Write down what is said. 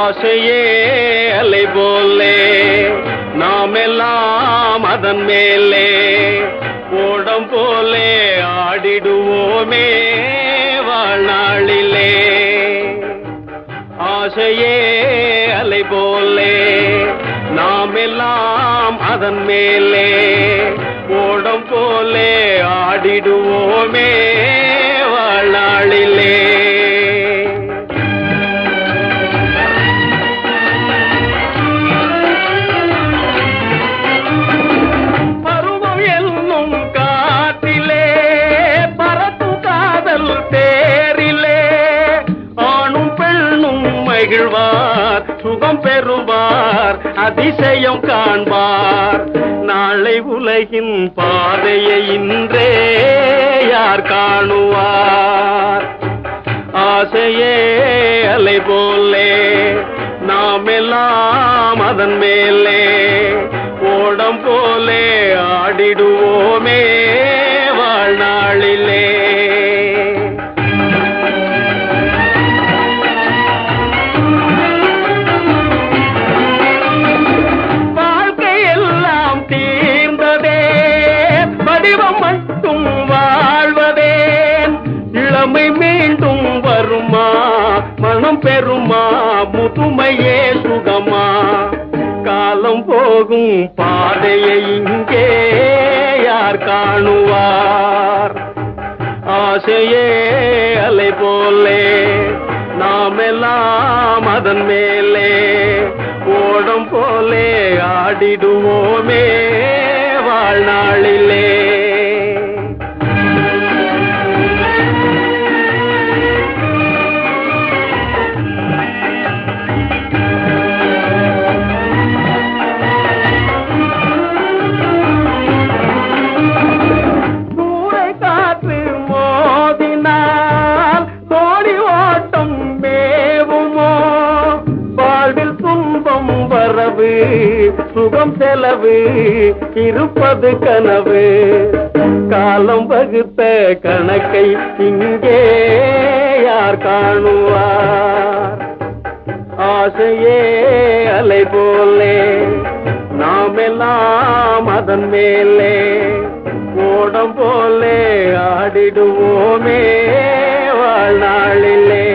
ஆசையே அலை போலே நாமெல்லாம் அதன் மேலே ஓடம் போலே ஆடிடுவோமே வாழ்நாளிலே. ஆசையே அலை போலே நாமெல்லாம் அதன் மேலே ஓடம் போலே ஆடிடுவோமே வாழ்நாளிலே. பருவம் என்னும் காற்றிலே பறக்கும் காதல் தேரிலே ஆணும் பெண்ணும் மகிழ்வார், சுகம் பெறுவார், அதிசயம் காண்பார். நாளை உலகின் பாதையை இன்றே யார் காணுவார்? ஆசையே அலை போலே நாமெல்லாம் அதன் மேலே ஓடம் போலே ஆடிடுவோமே வாழ்நாளிலே. மட்டும் வாழ்வதேன் இளமை மீண்டும் வருமா, மனம் பெறுமா, முதுமையே சுகமா? காலம் போகும் பாதையை இங்கே யார் காணுவார்? ஆசையே அலை போலே நாமெல்லாம் அதன் மேலே ஓடம் போலே ஆடிடுவோமே வாழ்நாளிலே. சூறை காற்று மோதினால் கோடி ஓட்டம் மேவுமோ? வாழ்வில் துன்பம் வரவு, சுகம் செலவு, இருப்பது கனவு. காலம் வகுத்த கணக்கை இங்கே யார் காணுவார்? ஆசையே அலை போலே நாமெல்லாம் அதன் மேலே ஓடம் போலே ஆடிடுவோமே வாழ்நாளிலே.